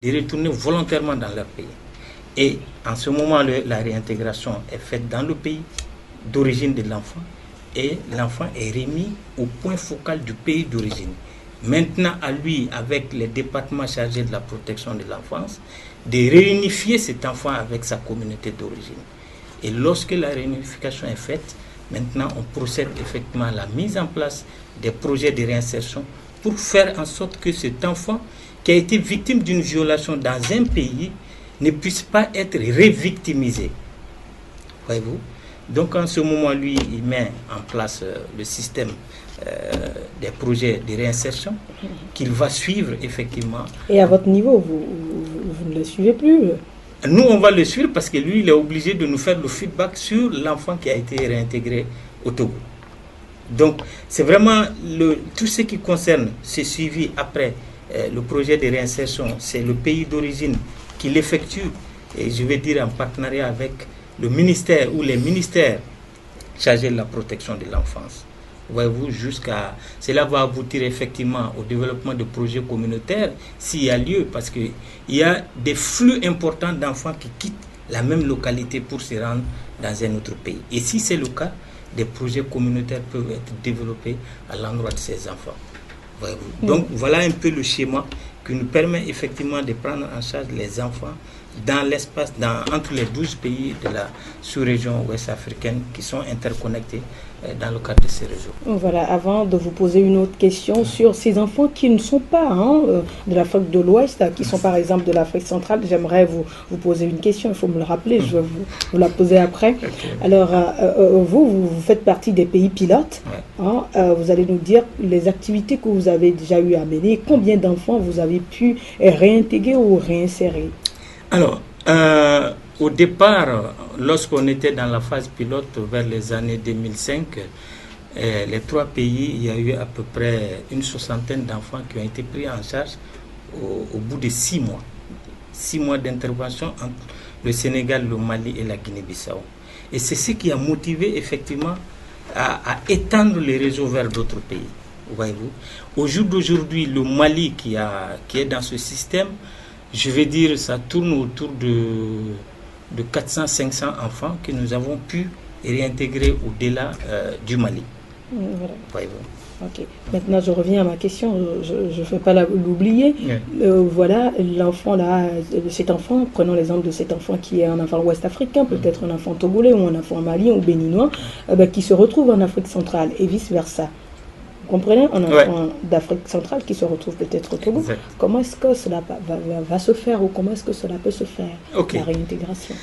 de retourner volontairement dans leur pays. Et en ce moment, la réintégration est faite dans le pays d'origine de l'enfant et l'enfant est remis au point focal du pays d'origine. Maintenant, à lui, avec les départements chargés de la protection de l'enfance, de réunifier cet enfant avec sa communauté d'origine. Et lorsque la réunification est faite, maintenant on procède effectivement à la mise en place des projets de réinsertion pour faire en sorte que cet enfant qui a été victime d'une violation dans un pays ne puisse pas être révictimisé. Voyez-vous? Donc en ce moment, lui, il met en place le système des projets de réinsertion qu'il va suivre effectivement. Et à votre niveau, vous ne le suivez plus? Nous, on va le suivre parce que lui, il est obligé de nous faire le feedback sur l'enfant qui a été réintégré au Togo. Donc, c'est vraiment tout ce qui concerne ce suivi après le projet de réinsertion, c'est le pays d'origine qui l'effectue, et je vais dire en partenariat avec le ministère ou les ministères chargés de la protection de l'enfance. Voyez-vous, cela va aboutir effectivement au développement de projets communautaires s'il y a lieu, parce qu'il y a des flux importants d'enfants qui quittent la même localité pour se rendre dans un autre pays. Et si c'est le cas, des projets communautaires peuvent être développés à l'endroit de ces enfants. Voyez-vous. Donc voilà un peu le schéma qui nous permet effectivement de prendre en charge les enfants dans l'espace, entre les 12 pays de la sous-région ouest africaine qui sont interconnectés dans le cadre de ces réseaux. Voilà, avant de vous poser une autre question sur ces enfants qui ne sont pas de l'Afrique de l'Ouest, qui sont par exemple de l'Afrique centrale, j'aimerais vous poser une question, il faut me le rappeler, je vais vous la poser après. Okay. Alors, vous faites partie des pays pilotes, vous allez nous dire les activités que vous avez déjà eu à mener, combien d'enfants vous avez pu réintégrer ou réinsérer? Alors, au départ, lorsqu'on était dans la phase pilote vers les années 2005, les 3 pays, il y a eu à peu près une 60aine d'enfants qui ont été pris en charge au bout de 6 mois. 6 mois d'intervention entre le Sénégal, le Mali et la Guinée-Bissau. Et c'est ce qui a motivé effectivement à étendre les réseaux vers d'autres pays. Voyez-vous. Au jour d'aujourd'hui, le Mali qui est dans ce système, je vais dire, ça tourne autour de 400-500 enfants que nous avons pu réintégrer au-delà du Mali. Voilà. Voyez-vous. Ok. Maintenant, je reviens à ma question. Je ne vais pas l'oublier. Voilà, l'enfant là, cet enfant, prenons l'exemple de cet enfant qui est un enfant ouest-africain, peut-être un enfant togolais ou un enfant malien ou béninois, qui se retrouve en Afrique centrale et vice-versa. Vous comprenez? Un enfant d'Afrique centrale qui se retrouve peut-être au Togo. Exact. Comment est-ce que cela va se faire ou comment est-ce que cela peut se faire, la réintégration?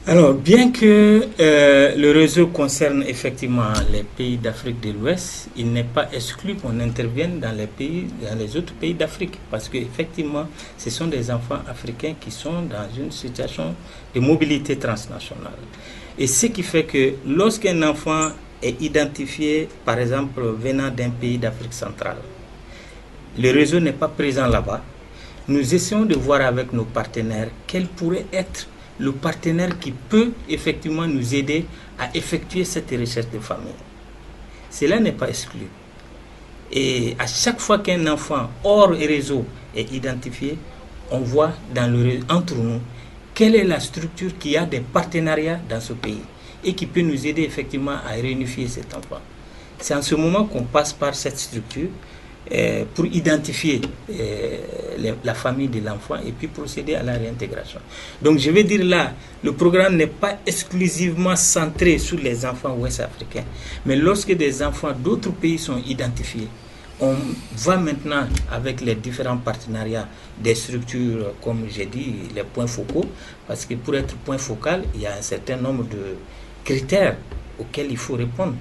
Alors, bien que le réseau concerne effectivement les pays d'Afrique de l'Ouest, il n'est pas exclu qu'on intervienne dans les autres pays d'Afrique, parce qu'effectivement, ce sont des enfants africains qui sont dans une situation de mobilité transnationale. Et ce qui fait que lorsqu'un enfant est identifié, par exemple, venant d'un pays d'Afrique centrale, le réseau n'est pas présent là-bas, nous essayons de voir avec nos partenaires quel pourrait être le partenaire qui peut effectivement nous aider à effectuer cette recherche de famille. Cela n'est pas exclu. Et à chaque fois qu'un enfant hors réseau est identifié, on voit entre nous quelle est la structure qui a des partenariats dans ce pays et qui peut nous aider effectivement à réunifier cet enfant. C'est en ce moment qu'on passe par cette structure pour identifier la famille de l'enfant et puis procéder à la réintégration. Donc je vais dire là, le programme n'est pas exclusivement centré sur les enfants ouest-africains, mais lorsque des enfants d'autres pays sont identifiés, on va maintenant avec les différents partenariats des structures, comme j'ai dit, les points focaux, parce que pour être point focal, il y a un certain nombre de critères auxquels il faut répondre.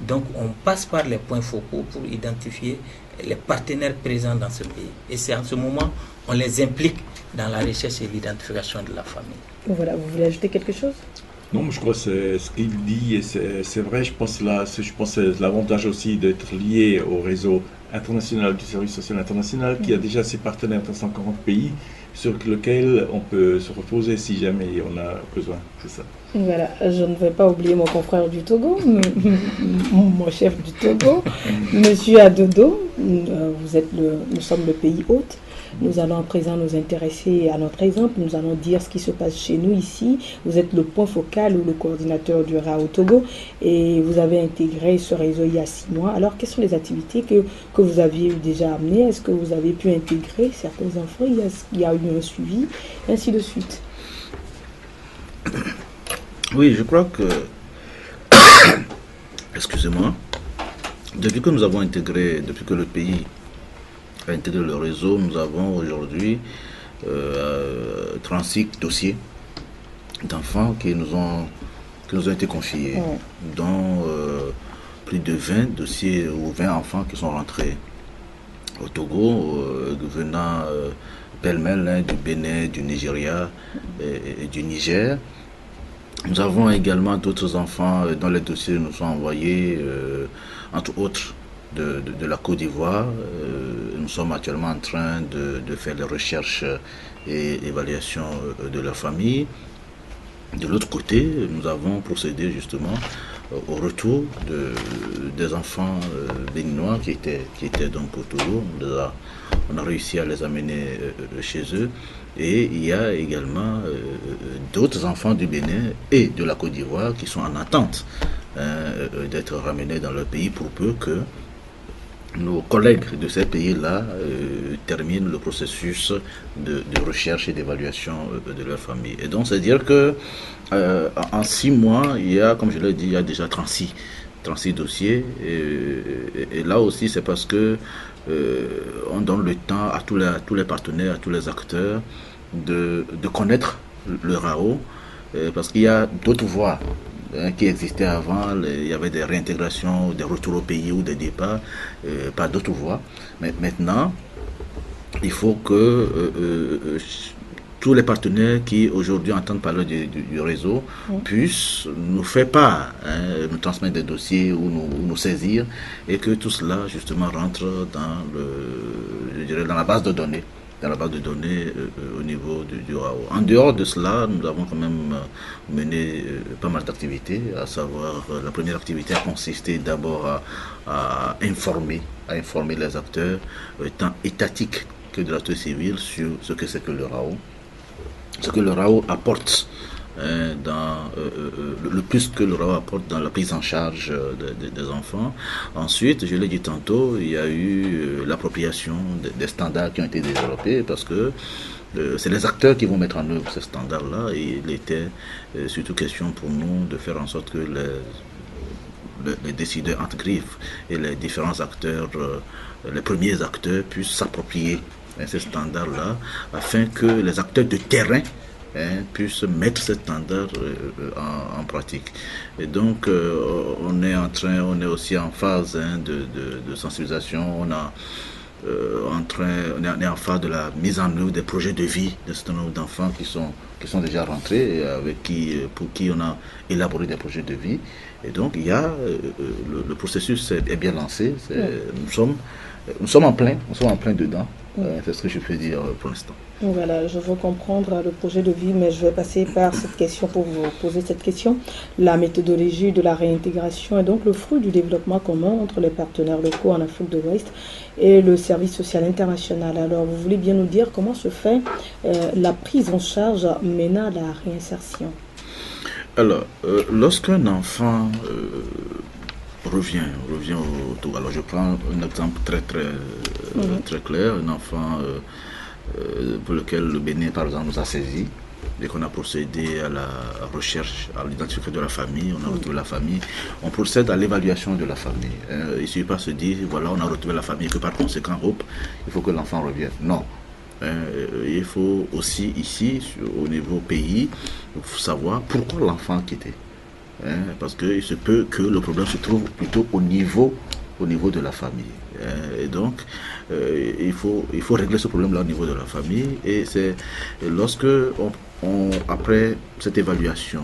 Donc on passe par les points focaux pour identifier les partenaires présents dans ce pays. Et c'est en ce moment on les implique dans la recherche et l'identification de la famille. Voilà, vous voulez ajouter quelque chose? Non, je crois que c'est ce qu'il dit et c'est vrai. Je pense que c'est l'avantage aussi d'être lié au réseau international du service social international qui a déjà ses partenaires dans 140 pays sur lequel on peut se reposer si jamais on a besoin. C'est ça. Voilà, je ne vais pas oublier mon confrère du Togo, mon chef du Togo, Monsieur Adodo. Nous sommes le pays hôte. Nous allons à présent nous intéresser à notre exemple. Nous allons dire ce qui se passe chez nous ici. Vous êtes le point focal ou le coordinateur du RAO au Togo et vous avez intégré ce réseau il y a 6 mois. Alors, quelles sont les activités que vous aviez déjà amenées? Est-ce que vous avez pu intégrer certains enfants? Il y a eu un suivi, et ainsi de suite. Oui, je crois que, excusez-moi, depuis que nous avons intégré, depuis que le pays a intégré le réseau, nous avons aujourd'hui 36 dossiers d'enfants qui nous ont été confiés, dont plus de 20 dossiers ou 20 enfants qui sont rentrés au Togo, venant pêle-mêle du Bénin, du Nigeria et du Niger. Nous avons également d'autres enfants dont les dossiers nous sont envoyés, entre autres de la Côte d'Ivoire. Nous sommes actuellement en train de faire les recherches et évaluations de leur famille. De l'autre côté, nous avons procédé justement au retour des enfants béninois qui étaient donc au Togo. On a réussi à les amener chez eux. Et il y a également d'autres enfants du Bénin et de la Côte d'Ivoire qui sont en attente d'être ramenés dans leur pays pour peu que nos collègues de ces pays-là terminent le processus de recherche et d'évaluation de leur famille. Et donc, c'est-à-dire que en 6 mois, il y a, comme je l'ai dit, il y a déjà 36 dossiers. Et là aussi, c'est parce que on donne le temps à tous les partenaires, à tous les acteurs de connaître le RAO, parce qu'il y a d'autres voies qui existaient avant. Il y avait des réintégrations, des retours au pays ou des départs, pas d'autres voies. Mais maintenant, il faut que tous les partenaires qui aujourd'hui entendent parler du réseau puissent nous faire part, nous transmettre des dossiers ou nous saisir, et que tout cela justement rentre dans la base de données. Au niveau du RAO. En dehors de cela, nous avons quand même mené pas mal d'activités, à savoir la première activité a consisté d'abord à informer les acteurs, tant étatiques que de la société civile, sur ce que c'est que le RAO, ce que le RAO apporte le plus que le RAO apporte dans la prise en charge des enfants. Ensuite, je l'ai dit tantôt, il y a eu l'appropriation des standards qui ont été développés, parce que c'est les acteurs qui vont mettre en œuvre ces standards-là, et il était surtout question pour nous de faire en sorte que les décideurs entre griffes et les différents acteurs, les premiers acteurs, puissent s'approprier ces standards-là, afin que les acteurs de terrain puissent mettre ces standards en pratique. Et donc on est aussi en phase de sensibilisation. On est en phase de la mise en œuvre des projets de vie d'un certain nombre d'enfants qui sont déjà rentrés, et pour qui on a élaboré des projets de vie. Et donc il y a le processus est bien lancé. Nous sommes en plein dedans. C'est ce que je peux dire pour l'instant. Voilà, je veux comprendre le projet de vie, mais je vais passer par cette question pour vous poser cette question. La méthodologie de la réintégration est donc le fruit du développement commun entre les partenaires locaux en Afrique de l'Ouest et le service social international. Alors, vous voulez bien nous dire comment se fait la prise en charge menant à la réinsertion? Alors, lorsqu'un enfant revient au Togo, alors je prends un exemple très clair, un enfant pour lequel le Bénin, par exemple, nous a saisi, dès qu'on a procédé à la recherche, à l'identification de la famille, on a retrouvé la famille, on procède à l'évaluation de la famille. Il ne suffit pas de se dire, voilà, on a retrouvé la famille, que par conséquent, il faut que l'enfant revienne. Non. Il faut aussi, ici, au niveau pays, savoir pourquoi l'enfant a quitté. Parce qu'il se peut que le problème se trouve plutôt au niveau de la famille. Et donc, il faut régler ce problème-là au niveau de la famille. Et c'est lorsque, après cette évaluation,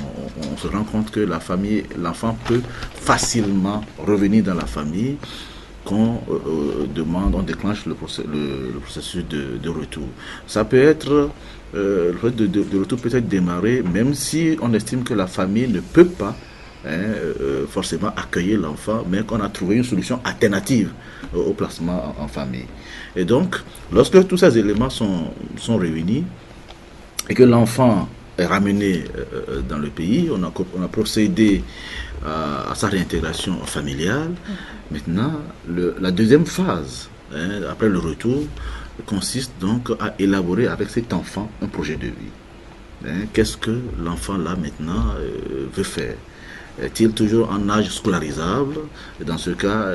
on se rend compte que l'enfant peut facilement revenir dans la famille, qu'on on déclenche le processus de retour. Ça peut être, le retour peut être démarré, même si on estime que la famille ne peut pas forcément accueillir l'enfant, mais qu'on a trouvé une solution alternative au placement en famille. Et donc, lorsque tous ces éléments sont réunis et que l'enfant est ramené dans le pays, on a procédé à sa réintégration familiale. Maintenant, la deuxième phase, après le retour, consiste donc à élaborer avec cet enfant un projet de vie. Qu'est-ce que l'enfant là maintenant veut faire? Est-il toujours en âge scolarisable? Et dans ce cas,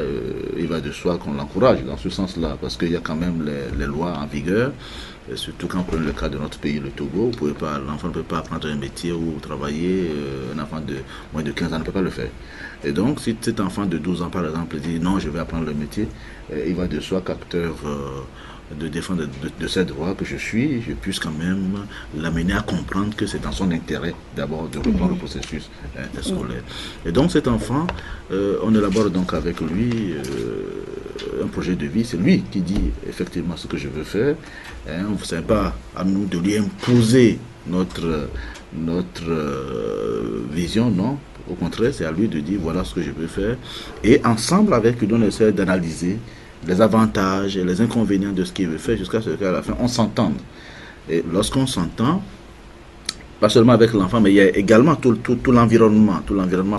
il va de soi qu'on l'encourage dans ce sens-là, parce qu'il y a quand même les lois en vigueur, surtout quand on prend le cas de notre pays, le Togo. L'enfant ne peut pas apprendre un métier ou travailler, un enfant de moins de 15 ans ne peut pas le faire. Et donc, si cet enfant de 12 ans, par exemple, dit non, je vais apprendre le métier, il va de soi qu'acteur de défendre de ses droits que je puisse quand même l'amener à comprendre que c'est dans son intérêt d'abord de reprendre le processus scolaire. Et donc cet enfant, on élabore donc avec lui un projet de vie. C'est lui qui dit effectivement ce que je veux faire. Ce n'est pas à nous de lui imposer notre vision, non. Au contraire, c'est à lui de dire voilà ce que je veux faire. Et ensemble avec lui, on essaie d'analyser les avantages et les inconvénients de ce qu'il veut faire jusqu'à ce qu'à la fin on s'entende. Et lorsqu'on s'entend, pas seulement avec l'enfant, mais il y a également tout l'environnement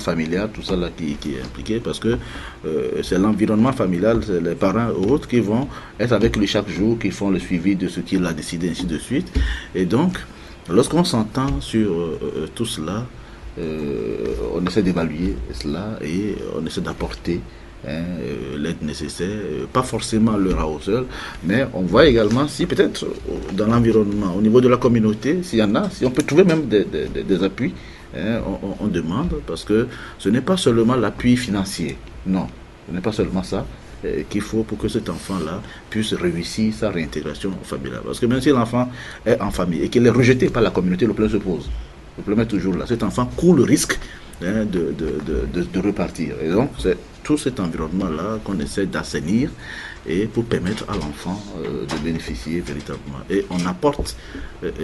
familial, tout ça là qui est impliqué, parce que c'est l'environnement familial, c'est les parents et autres qui vont être avec lui chaque jour, qui font le suivi de ce qu'il a décidé, ainsi de suite. Et donc, lorsqu'on s'entend sur tout cela, on essaie d'évaluer cela et on essaie d'apporter l'aide nécessaire, pas forcément le RAO seul, mais on voit également si peut-être dans l'environnement, au niveau de la communauté, s'il y en a, si on peut trouver même des appuis, on demande, parce que ce n'est pas seulement l'appui financier, non, ce n'est pas seulement ça qu'il faut pour que cet enfant-là puisse réussir sa réintégration familiale. Parce que même si l'enfant est en famille et qu'il est rejeté par la communauté, le problème se pose. Le problème est toujours là. Cet enfant court le risque de repartir. Et donc, c'est tout cet environnement-là qu'on essaie d'assainir et pour permettre à l'enfant de bénéficier véritablement. Et on apporte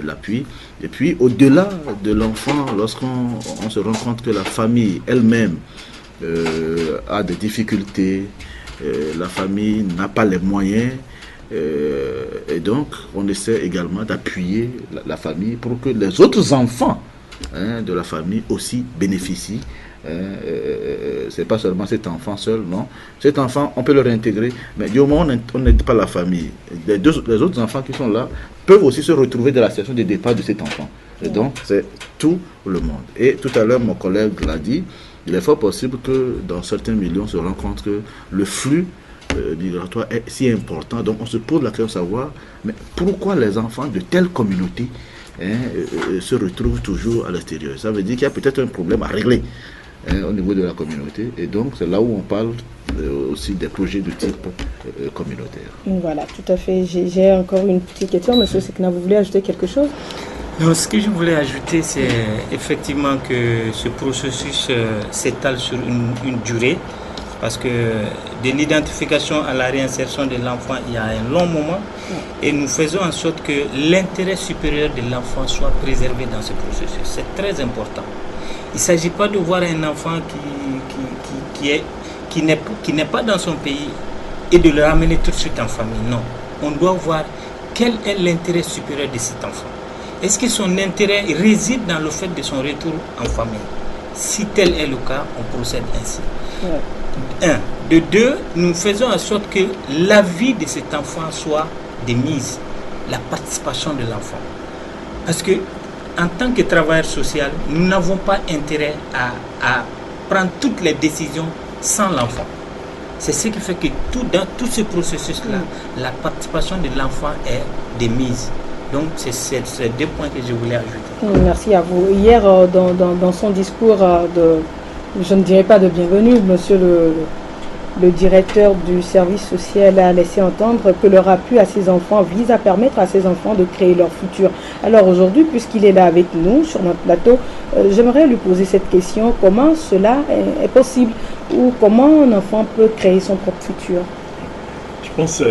l'appui. Et puis, au-delà de l'enfant, lorsqu'on se rend compte que la famille elle-même a des difficultés, la famille n'a pas les moyens, et donc on essaie également d'appuyer la famille pour que les autres enfants de la famille aussi bénéficient. C'est pas seulement cet enfant seul, non. Cet enfant, on peut le réintégrer, mais du moment où on n'aide pas la famille, les autres enfants qui sont là peuvent aussi se retrouver dans la situation de départ de cet enfant. Et donc, c'est tout le monde. Et tout à l'heure, mon collègue l'a dit, il est fort possible que dans certains milieux, on se rend compte que le flux migratoire est si important. Donc, on se pose la question de savoir, mais pourquoi les enfants de telle communauté se retrouvent toujours à l'extérieur? Ça veut dire qu'il y a peut-être un problème à régler au niveau de la communauté, et donc c'est là où on parle aussi des projets de type communautaire. Voilà, tout à fait. J'ai encore une petite question. Monsieur Sekna, vous voulez ajouter quelque chose? Non, ce que je voulais ajouter, c'est effectivement que ce processus s'étale sur une durée, parce que de l'identification à la réinsertion de l'enfant, il y a un long moment, et nous faisons en sorte que l'intérêt supérieur de l'enfant soit préservé dans ce processus. C'est très important. Il ne s'agit pas de voir un enfant qui n'est pas dans son pays et de le ramener tout de suite en famille. Non. On doit voir quel est l'intérêt supérieur de cet enfant. Est-ce que son intérêt réside dans le fait de son retour en famille? Si tel est le cas, on procède ainsi. Un. De deux, nous faisons en sorte que la vie de cet enfant soit de mise, la participation de l'enfant. Parce que en tant que travailleur social, nous n'avons pas intérêt à prendre toutes les décisions sans l'enfant. C'est ce qui fait que dans tout ce processus-là, la participation de l'enfant est de mise. Donc, c'est deux points que je voulais ajouter. Merci à vous. Hier, dans son discours, je ne dirais pas de bienvenue, monsieur le directeur du service social a laissé entendre que leur appui à ses enfants vise à permettre à ses enfants de créer leur futur. Alors aujourd'hui, puisqu'il est là avec nous sur notre plateau, j'aimerais lui poser cette question: comment cela est possible, ou comment un enfant peut créer son propre futur? Je pense,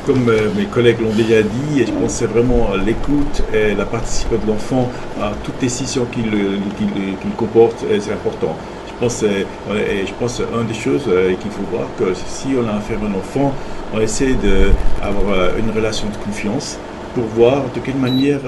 comme mes collègues l'ont déjà dit, je pense que c'est vraiment l'écoute et la participation de l'enfant à toute décision qu'il comporte, c'est important. Je je pense une des choses qu'il faut voir, que si on a affaire à un enfant, on essaie d'avoir une relation de confiance pour voir de quelle manière,